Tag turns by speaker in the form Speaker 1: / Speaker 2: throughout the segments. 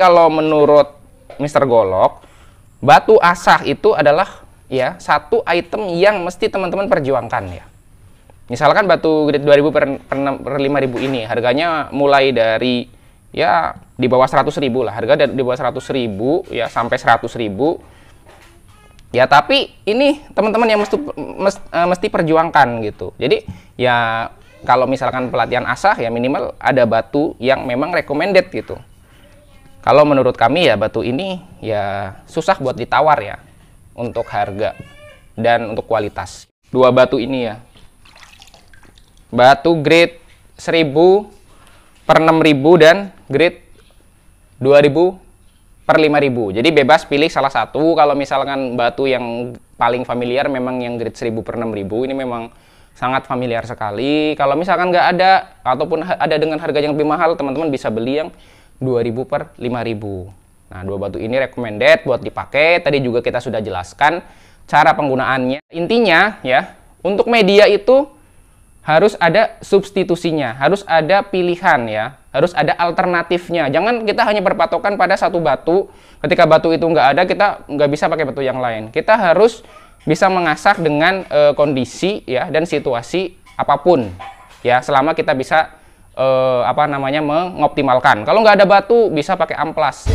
Speaker 1: kalau menurut Mr. Golok, batu asah itu adalah ya satu item yang mesti teman-teman perjuangkan ya. Misalkan batu grade 2000 per 5000 ini harganya mulai dari ya di bawah 100.000 lah, harga di bawah 100.000 ya sampai 100.000 ya, tapi ini teman-teman yang mesti perjuangkan gitu. Jadi ya kalau misalkan pelatihan asah ya minimal ada batu yang memang recommended gitu. Kalau menurut kami ya batu ini ya susah buat ditawar ya untuk harga dan untuk kualitas. Dua batu ini ya, batu grade 1000 per 6000 dan grade 2000 per 5000. Jadi bebas pilih salah satu. Kalau misalkan batu yang paling familiar memang yang grade 1000 per 6000 ini memang sangat familiar sekali. Kalau misalkan nggak ada ataupun ada dengan harga yang lebih mahal, teman-teman bisa beli yang 2000 per 5000. Nah, dua batu ini recommended buat dipakai. Tadi juga kita sudah jelaskan cara penggunaannya. Intinya ya, untuk media itu harus ada substitusinya, harus ada pilihan ya, harus ada alternatifnya. Jangan kita hanya berpatokan pada satu batu. Ketika batu itu nggak ada, kita nggak bisa pakai batu yang lain. Kita harus bisa mengasah dengan kondisi ya dan situasi apapun ya, selama kita bisa mengoptimalkan. Kalau nggak ada batu, bisa pakai amplas.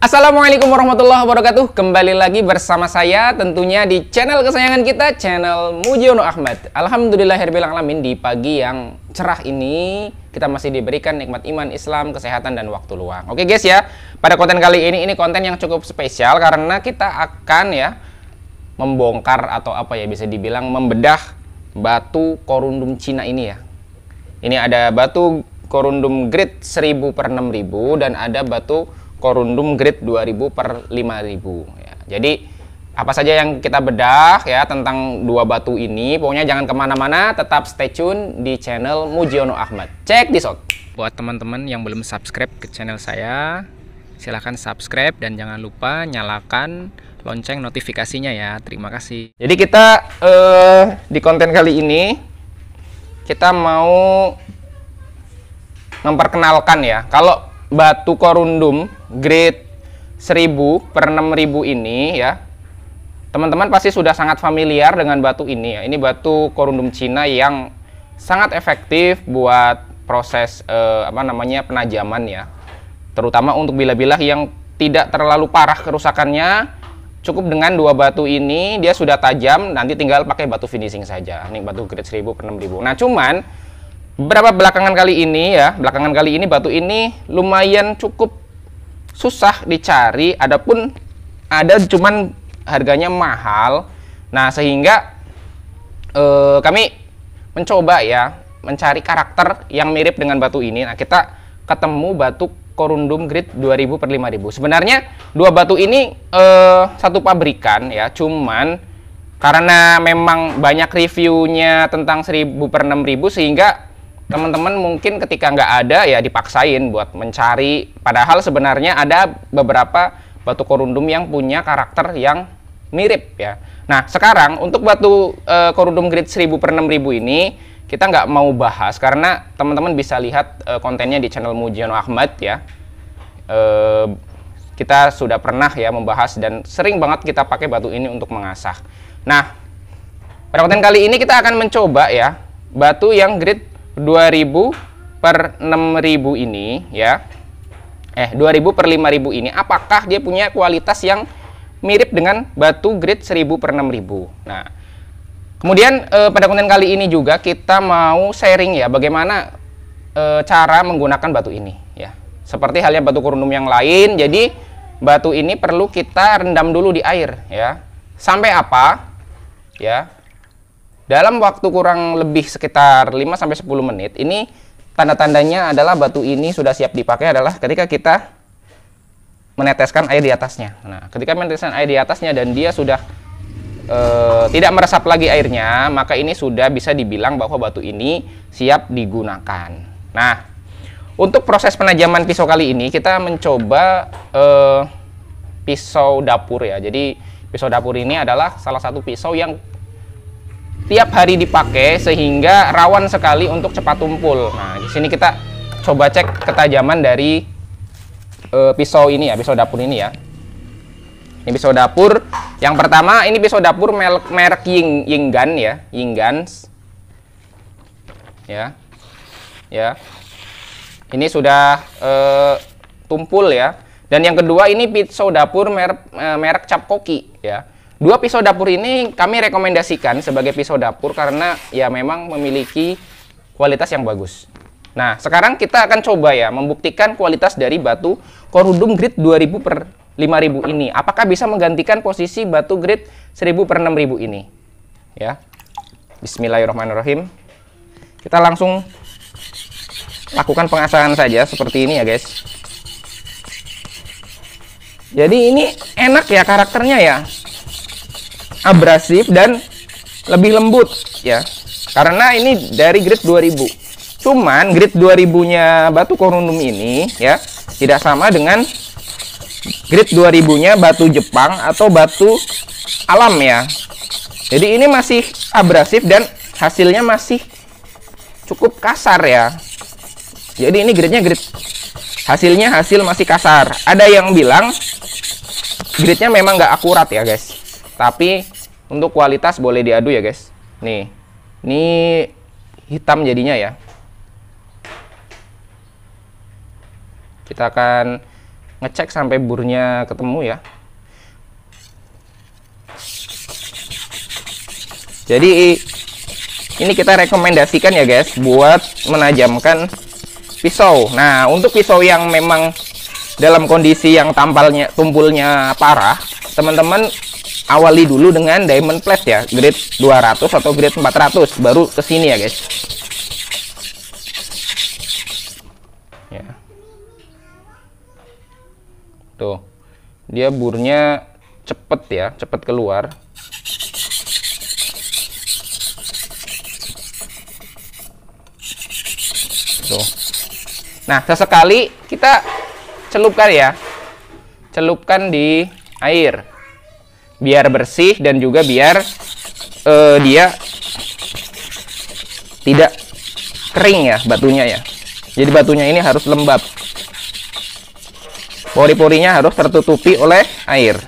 Speaker 1: Assalamualaikum warahmatullahi wabarakatuh. Kembali lagi bersama saya tentunya di channel kesayangan kita, channel Mujiono Ahmad. Alhamdulillahirabbil alamin, di pagi yang cerah ini kita masih diberikan nikmat iman, Islam, kesehatan dan waktu luang. Oke guys ya, pada konten kali ini konten yang cukup spesial karena kita akan ya membongkar atau apa ya bisa dibilang membedah batu korundum Cina ini ya. Ini ada batu korundum grade 1000 per 6000 dan ada batu korundum grade 2000 per 5000 ya. Jadi apa saja yang kita bedah ya tentang dua batu ini, pokoknya jangan kemana-mana, tetap stay tune di channel Mujiono Ahmad. Check this out. Buat teman-teman yang belum subscribe ke channel saya, silahkan subscribe dan jangan lupa nyalakan lonceng notifikasinya ya. Terima kasih. Jadi kita di konten kali ini kita mau memperkenalkan ya, kalau batu korundum grade 1000 per 6000 ini ya, teman-teman pasti sudah sangat familiar dengan batu ini ya. Ini batu korundum Cina yang sangat efektif buat proses penajaman ya, terutama untuk bilah-bilah yang tidak terlalu parah kerusakannya. Cukup dengan dua batu ini dia sudah tajam, nanti tinggal pakai batu finishing saja. Ini batu grade 1000 per 6000. Nah cuman belakangan kali ini batu ini lumayan cukup susah dicari, adapun ada cuman harganya mahal. Nah sehingga kami mencoba ya mencari karakter yang mirip dengan batu ini. Nah kita ketemu batu korundum grade 2000 per 5000. Sebenarnya dua batu ini satu pabrikan ya, cuman karena memang banyak reviewnya tentang 1000 per 6000 sehingga teman-teman mungkin ketika nggak ada ya dipaksain buat mencari, padahal sebenarnya ada beberapa batu korundum yang punya karakter yang mirip ya. Nah sekarang untuk batu korundum grade 1000 per 6000 ini kita nggak mau bahas karena teman-teman bisa lihat kontennya di channel Mujiono Ahmad ya. Kita sudah pernah ya membahas dan sering banget kita pakai batu ini untuk mengasah. Nah pada konten kali ini kita akan mencoba ya batu yang grade 2000 per 6000 ini ya, 2000 per 5000 ini, apakah dia punya kualitas yang mirip dengan batu grade 1000 per 6000. Nah kemudian pada konten kali ini juga kita mau sharing ya bagaimana cara menggunakan batu ini ya. Seperti halnya batu korundum yang lain, jadi batu ini perlu kita rendam dulu di air ya. Sampai apa ya, dalam waktu kurang lebih sekitar 5-10 menit. Ini tanda-tandanya adalah batu ini sudah siap dipakai adalah ketika kita meneteskan air di atasnya. Nah, ketika meneteskan air di atasnya dan dia sudah tidak meresap lagi airnya, maka ini sudah bisa dibilang bahwa batu ini siap digunakan. Nah, untuk proses penajaman pisau kali ini kita mencoba pisau dapur ya. Jadi pisau dapur ini adalah salah satu pisau yang tiap hari dipakai sehingga rawan sekali untuk cepat tumpul. Nah, di sini kita coba cek ketajaman dari pisau ini ya, pisau dapur ini ya. Ini pisau dapur. Yang pertama, ini pisau dapur merek Yinggan ya, Yinggans. Ya. Ya. Ini sudah tumpul ya. Dan yang kedua, ini pisau dapur merek Cap Koki ya. Dua pisau dapur ini kami rekomendasikan sebagai pisau dapur karena ya memang memiliki kualitas yang bagus. Nah, sekarang kita akan coba ya membuktikan kualitas dari batu Corundum grade 2000 per 5000 ini. Apakah bisa menggantikan posisi batu grade 1000 per 6000 ini? Ya. Bismillahirrahmanirrahim. Kita langsung lakukan pengasahan saja seperti ini ya, guys. Jadi ini enak ya karakternya ya. Abrasif dan lebih lembut ya. Karena ini dari grade 2000. Cuman grade 2000-nya batu Corundum ini ya tidak sama dengan grade 2000-nya batu Jepang atau batu alam ya. Jadi ini masih abrasif dan hasilnya masih cukup kasar ya. Jadi ini grade-nya hasilnya masih kasar. Ada yang bilang grade-nya memang nggak akurat ya, guys. Tapi untuk kualitas boleh diadu ya, guys. Nih. Ini hitam jadinya ya. Kita akan ngecek sampai burnya ketemu ya. Jadi ini kita rekomendasikan ya, guys, buat menajamkan pisau. Nah, untuk pisau yang memang dalam kondisi yang tumpulnya parah, teman-teman awali dulu dengan diamond plate ya, grade 200 atau grade 400, baru ke sini ya, guys. Ya. Tuh. Dia burnya cepet ya, cepet keluar. Tuh. Nah, sesekali kita celupkan ya. Celupkan di air. Biar bersih dan juga biar dia tidak kering ya batunya ya. Jadi batunya ini harus lembab. Pori-porinya harus tertutupi oleh air.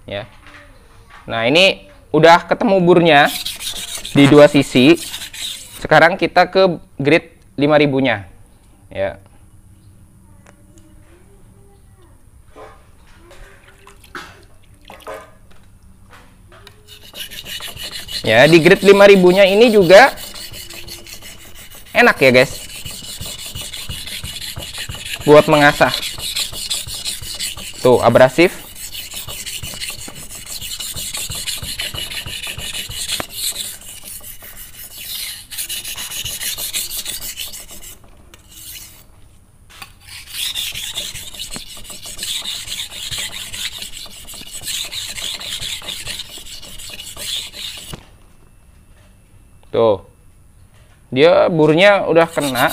Speaker 1: Ya. Nah, ini udah ketemu burnya di dua sisi. Sekarang kita ke grade 5000-nya. Ya. Ya, di grade 5000-nya ini juga enak ya, guys. Buat mengasah. Tuh, abrasif. Tuh, dia burnya udah kena.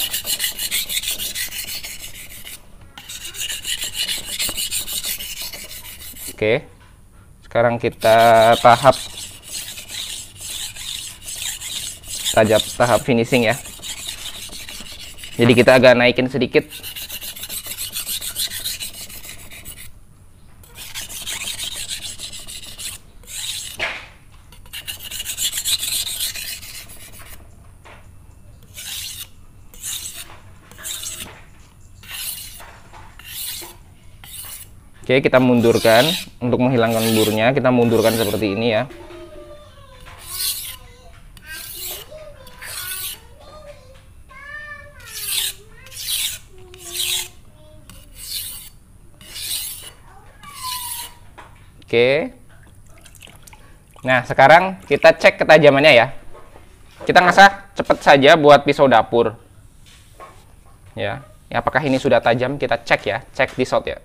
Speaker 1: Oke, sekarang kita tahap finishing ya. Jadi kita agak naikin sedikit. Oke, kita mundurkan untuk menghilangkan burnya. Kita mundurkan seperti ini ya. Oke. Nah, sekarang kita cek ketajamannya ya. Kita ngasah cepet saja buat pisau dapur. Ya, apakah ini sudah tajam? Kita cek ya, cek di shot ya.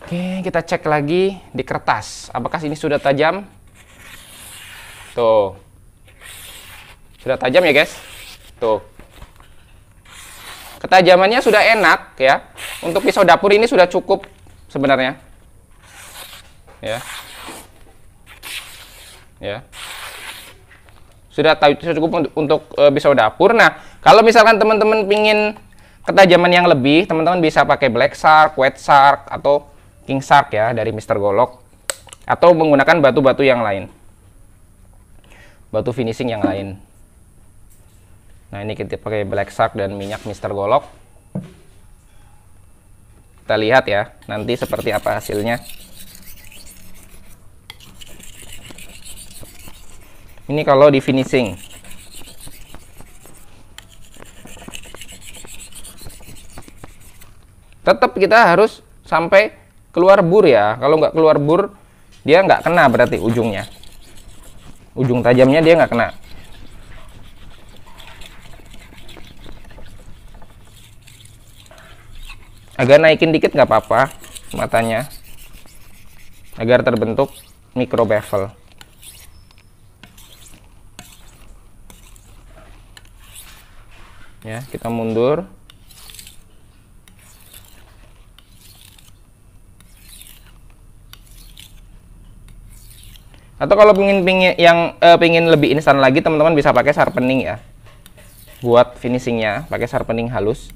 Speaker 1: Oke, kita cek lagi di kertas. Apakah ini sudah tajam? Tuh. Sudah tajam ya, guys? Tuh. Ketajamannya sudah enak ya. Untuk pisau dapur ini sudah cukup sebenarnya. Ya. Ya. Sudah cukup untuk pisau dapur. Nah, kalau misalkan teman-teman pingin ketajaman yang lebih, teman-teman bisa pakai Black Shark, White Shark, atau King Shark ya dari Mr. Golok, atau menggunakan batu-batu yang lain, batu finishing yang lain. Nah, ini kita pakai Black Shark dan minyak Mr. Golok. Kita lihat ya nanti seperti apa hasilnya. Ini kalau di finishing. Tetap kita harus sampai keluar bur ya. Kalau nggak keluar bur, dia nggak kena berarti ujungnya. Ujung tajamnya dia nggak kena. Agak naikin dikit nggak apa-apa matanya, agar terbentuk micro bevel. Ya, kita mundur. Atau kalau pingin lebih instan lagi, teman-teman bisa pakai sharpening ya. Buat finishingnya pakai sharpening halus,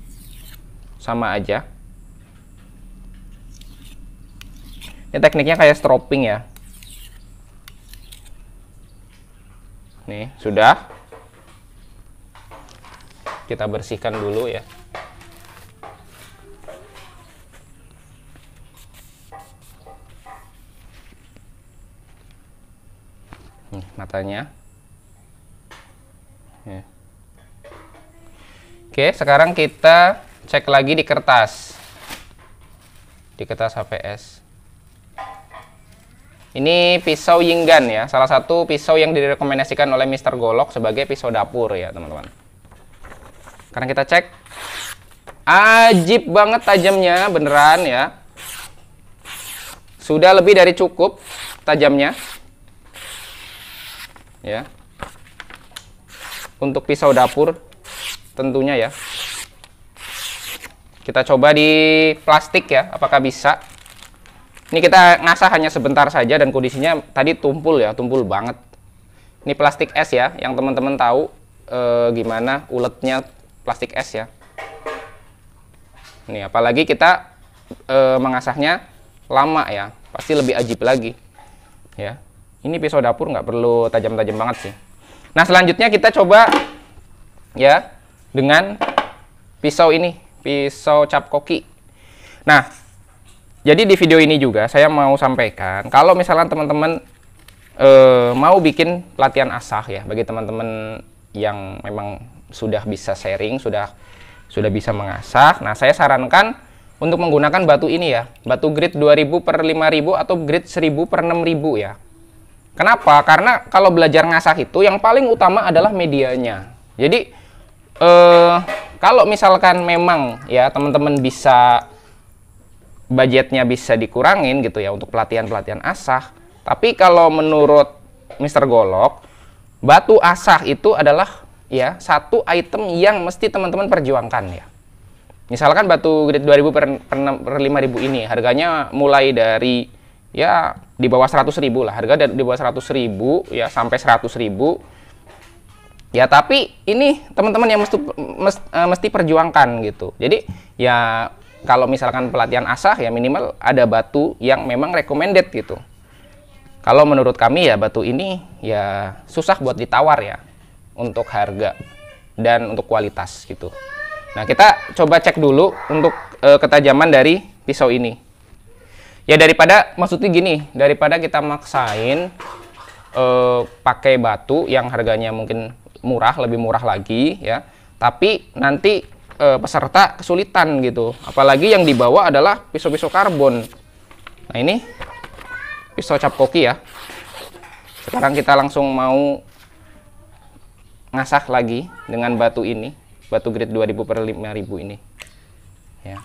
Speaker 1: sama aja. Ini tekniknya kayak stropping ya. Nih, sudah. Kita bersihkan dulu ya. Matanya. Ya. Oke, sekarang kita cek lagi di kertas. Di kertas HPS. Ini pisau Yinggan ya, salah satu pisau yang direkomendasikan oleh Mr. Golok sebagai pisau dapur ya, teman-teman. Sekarang kita cek. Ajib banget tajamnya, beneran ya. Sudah lebih dari cukup tajamnya. Ya. Untuk pisau dapur tentunya ya. Kita coba di plastik ya, apakah bisa. Ini kita ngasah hanya sebentar saja dan kondisinya tadi tumpul ya, tumpul banget. Ini plastik es ya, yang teman-teman tahu gimana uletnya plastik es ya. Ini apalagi kita mengasahnya lama ya, pasti lebih ajib lagi ya. Ini pisau dapur nggak perlu tajam-tajam banget sih. Nah, selanjutnya kita coba ya dengan pisau ini, pisau cap koki. Nah, jadi di video ini juga saya mau sampaikan kalau misalnya teman-teman mau bikin pelatihan asah ya, bagi teman-teman yang memang sudah bisa sharing, sudah bisa mengasah. Nah, saya sarankan untuk menggunakan batu ini ya, batu grade 2000 per 5000 atau grade 1000 per 6000 ya. Kenapa? Karena kalau belajar ngasah itu yang paling utama adalah medianya. Jadi kalau misalkan memang ya teman-teman bisa budgetnya bisa dikurangin gitu ya untuk pelatihan asah. Tapi kalau menurut Mr. Golok, batu asah itu adalah ya satu item yang mesti teman-teman perjuangkan ya. Misalkan batu grade 2000 per 5000 ini harganya mulai dari ya di bawah 100.000 lah, harga di bawah 100.000 ya sampai 100.000 ya. Tapi ini teman-teman yang mesti perjuangkan gitu. Jadi ya kalau misalkan pelatihan asah ya minimal ada batu yang memang recommended gitu. Kalau menurut kami ya batu ini ya susah buat ditawar ya untuk harga dan untuk kualitas gitu. Nah, kita coba cek dulu untuk ketajaman dari pisau ini. Ya daripada, maksudnya gini, daripada kita maksain pakai batu yang harganya mungkin murah, lebih murah lagi ya, tapi nanti peserta kesulitan gitu. Apalagi yang dibawa adalah pisau-pisau karbon. Nah, ini pisau cap koki ya. Sekarang kita langsung mau ngasah lagi dengan batu ini, batu grade 2000 per 5000 ini ya.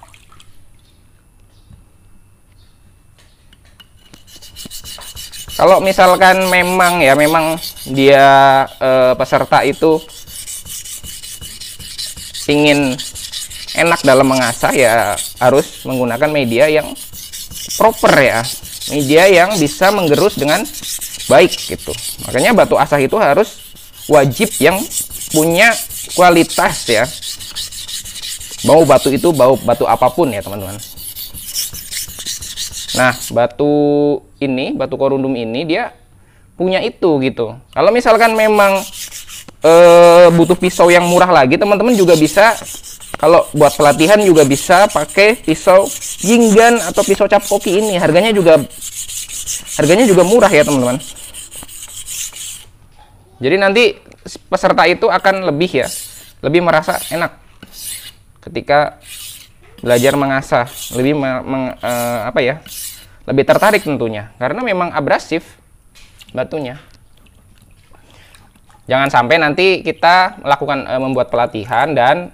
Speaker 1: Kalau misalkan memang dia peserta itu ingin enak dalam mengasah ya harus menggunakan media yang proper ya, media yang bisa menggerus dengan baik gitu. Makanya batu asah itu harus wajib yang punya kualitas ya, bau batu itu bau batu apapun ya teman-teman. Nah, batu ini, batu korundum ini dia punya itu gitu. Kalau misalkan memang butuh pisau yang murah lagi, teman-teman juga bisa, kalau buat pelatihan juga bisa pakai pisau jinggan atau pisau cap koki ini. Harganya juga murah ya teman-teman. Jadi nanti peserta itu akan lebih merasa enak ketika belajar mengasah, lebih tertarik tentunya, karena memang abrasif batunya. Jangan sampai nanti kita melakukan membuat pelatihan dan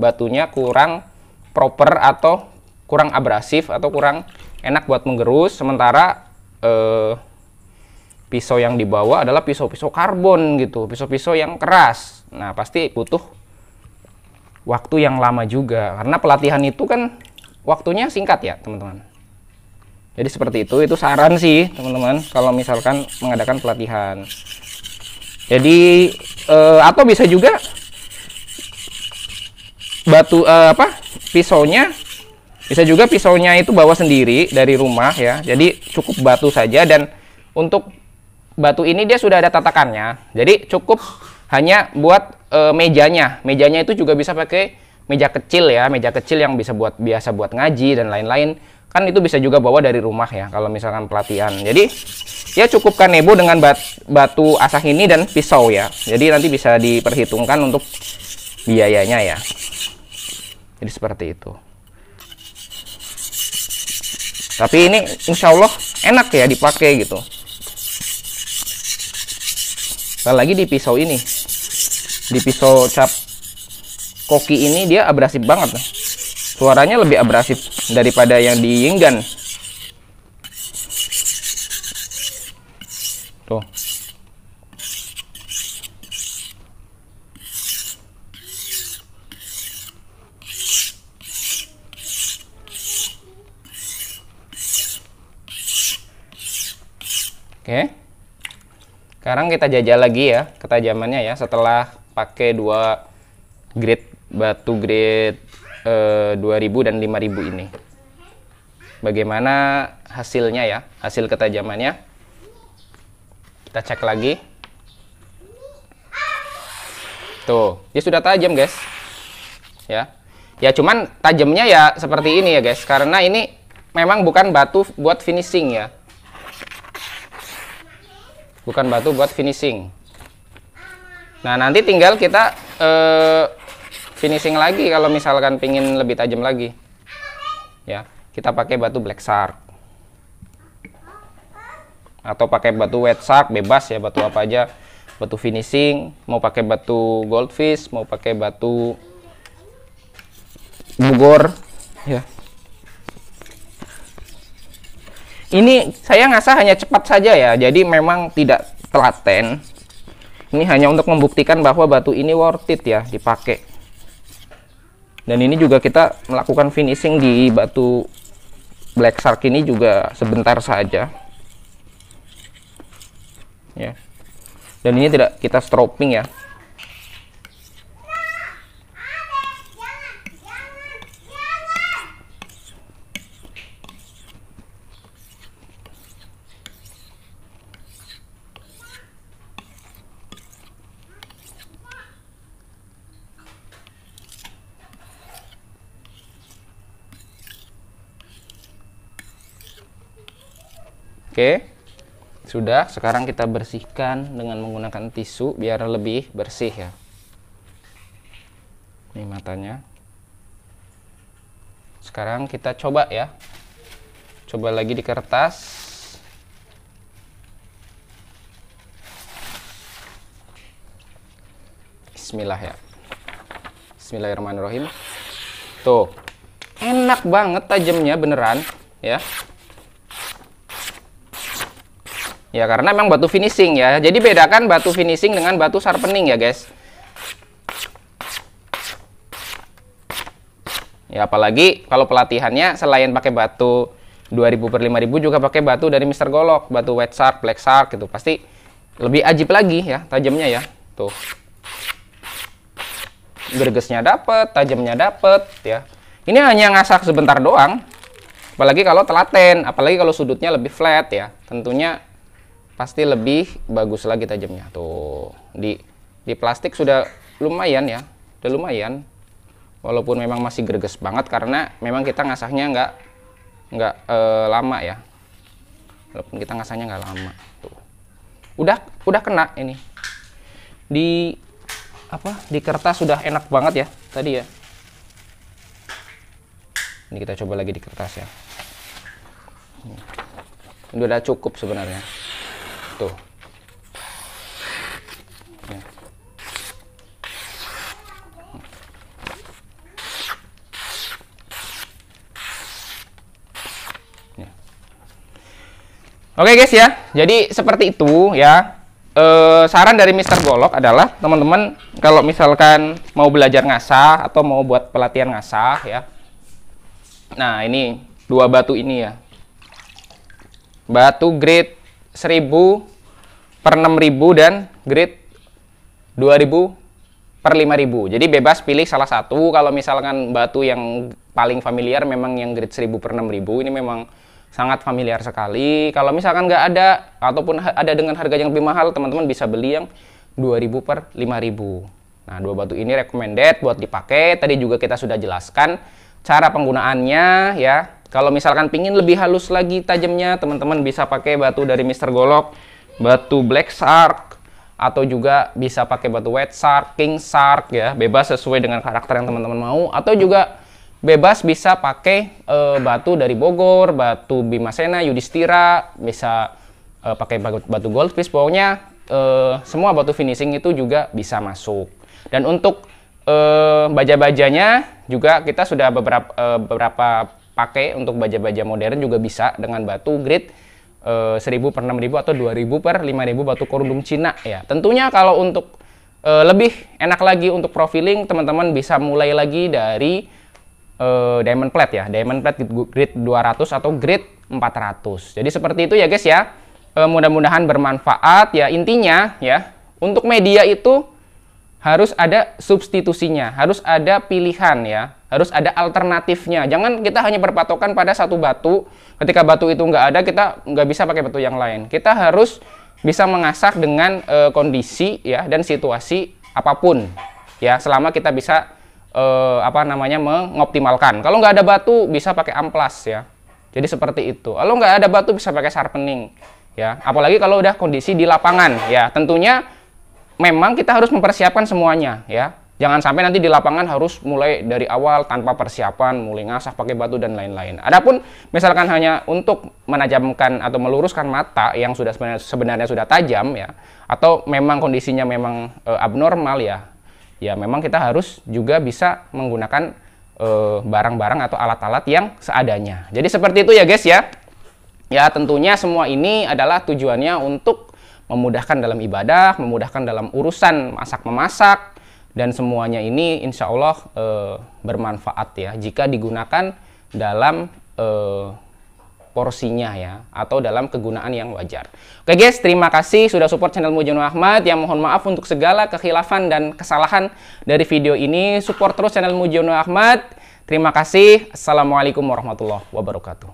Speaker 1: batunya kurang proper atau kurang abrasif atau kurang enak buat menggerus, sementara pisau yang dibawa adalah pisau-pisau karbon gitu, pisau-pisau yang keras. Nah, pasti butuh waktu yang lama juga, karena pelatihan itu kan waktunya singkat ya teman-teman. Jadi seperti itu saran sih teman-teman kalau misalkan mengadakan pelatihan. Jadi atau bisa juga pisaunya bisa juga pisaunya itu bawa sendiri dari rumah ya. Jadi cukup batu saja, dan untuk batu ini dia sudah ada tatakannya. Jadi cukup hanya buat mejanya. Mejanya itu juga bisa pakai meja kecil ya, meja kecil yang biasa buat ngaji dan lain-lain. Kan itu bisa juga bawa dari rumah ya kalau misalkan pelatihan. Jadi ya cukup kanebo dengan batu asah ini dan pisau ya. Jadi nanti bisa diperhitungkan untuk biayanya ya. Jadi seperti itu. Tapi ini insya Allah enak ya dipakai gitu. Apalagi di pisau ini, di pisau cap koki ini dia abrasif banget. Suaranya lebih abrasif daripada yang di yinggan. Tuh. Oke. Sekarang kita jajal lagi ya ketajamannya ya, setelah pakai dua batu grade 2000 dan 5000 ini. Bagaimana hasilnya ya, hasil ketajamannya. Kita cek lagi. Tuh, dia sudah tajam guys. Ya. Ya cuman tajamnya ya seperti ini ya guys, karena ini memang bukan batu buat finishing ya. Bukan batu buat finishing. Nah, nanti tinggal kita finishing lagi kalau misalkan pingin lebih tajam lagi. Ya, kita pakai batu black shark. Atau pakai batu white shark, bebas ya, batu apa aja. Batu finishing, mau pakai batu goldfish, mau pakai batu bugor ya. Ini saya ngasah hanya cepat saja ya, jadi memang tidak telaten. Ini hanya untuk membuktikan bahwa batu ini worth it ya dipakai. Dan ini juga kita melakukan finishing di batu black shark ini juga sebentar saja ya. Dan ini tidak kita stropping ya. Oke, sudah. Sekarang kita bersihkan dengan menggunakan tisu biar lebih bersih ya. Ini matanya. Sekarang kita coba ya. Coba lagi di kertas. Bismillah ya. Bismillahirrahmanirrahim. Tuh, enak banget tajamnya beneran ya. Ya karena memang batu finishing ya. Jadi bedakan batu finishing dengan batu sharpening ya guys. Ya apalagi kalau pelatihannya selain pakai batu 2000 per 5000 juga pakai batu dari Mr. Golok, batu white shark, black shark gitu. Pasti lebih ajib lagi ya tajamnya ya. Tuh. Gregesnya dapet, tajamnya dapet ya. Ini hanya ngasak sebentar doang. Apalagi kalau telaten, apalagi kalau sudutnya lebih flat ya. Tentunya pasti lebih bagus lagi tajamnya. Tuh. Di plastik sudah lumayan ya. Udah lumayan. Walaupun memang masih greges banget karena memang kita ngasahnya nggak lama ya. Walaupun kita ngasahnya nggak lama. Tuh. Udah kena ini. Di kertas sudah enak banget ya tadi ya. Ini kita coba lagi di kertas ya. Ini udah cukup sebenarnya. Tuh. Ya. Ya. Oke guys ya, jadi seperti itu ya. Saran dari Mr. Golok adalah teman-teman kalau misalkan mau belajar ngasah atau mau buat pelatihan ngasah ya. Nah ini dua batu ini ya. Batu grade 1000 per 6000 dan grade 2000 per 5000. Jadi bebas pilih salah satu. Kalau misalkan batu yang paling familiar memang yang grade 1000 per 6000 ini memang sangat familiar sekali. Kalau misalkan nggak ada ataupun ada dengan harga yang lebih mahal, teman-teman bisa beli yang 2000 per 5000. Nah, dua batu ini recommended buat dipakai. Tadi juga kita sudah jelaskan cara penggunaannya ya. Kalau misalkan pingin lebih halus lagi tajamnya, teman-teman bisa pakai batu dari Mr. Golok, batu black shark, atau juga bisa pakai batu white shark, king shark ya. Bebas sesuai dengan karakter yang teman-teman mau. Atau juga bebas bisa pakai batu dari Bogor, batu Bimasena, Yudhistira, bisa pakai batu goldfish. Pokoknya semua batu finishing itu juga bisa masuk. Dan untuk baja-bajanya juga kita sudah beberapa pakai untuk baja-baja modern juga bisa dengan batu grade 1000 per 6000 atau 2000 per 5000 batu korundum Cina ya. Tentunya kalau untuk lebih enak lagi untuk profiling, teman-teman bisa mulai lagi dari diamond plate ya, diamond plate grade 200 atau grade 400. Jadi seperti itu ya guys ya. Mudah-mudahan bermanfaat ya. Intinya ya, untuk media itu harus ada substitusinya, harus ada pilihan ya, harus ada alternatifnya. Jangan kita hanya berpatokan pada satu batu. Ketika batu itu nggak ada, kita nggak bisa pakai batu yang lain. Kita harus bisa mengasah dengan kondisi ya dan situasi apapun ya, selama kita bisa mengoptimalkan. Kalau nggak ada batu bisa pakai amplas ya. Jadi seperti itu. Kalau nggak ada batu bisa pakai sharpening ya. Apalagi kalau udah kondisi di lapangan ya. Tentunya memang kita harus mempersiapkan semuanya ya. Jangan sampai nanti di lapangan harus mulai dari awal tanpa persiapan, mulai ngasah pakai batu dan lain-lain. Adapun misalkan hanya untuk menajamkan atau meluruskan mata yang sudah sebenarnya sudah tajam ya, atau memang kondisinya memang abnormal ya. Ya memang kita harus juga bisa menggunakan barang-barang atau alat-alat yang seadanya. Jadi seperti itu ya guys ya. Ya tentunya semua ini adalah tujuannya untuk memudahkan dalam ibadah, memudahkan dalam urusan masak-memasak, dan semuanya ini insya Allah bermanfaat ya jika digunakan dalam porsinya ya, atau dalam kegunaan yang wajar. Oke guys, terima kasih sudah support channel Mujiono Ahmad. Yang mohon maaf untuk segala kekhilafan dan kesalahan dari video ini. Support terus channel Mujiono Ahmad. Terima kasih. Assalamualaikum warahmatullahi wabarakatuh.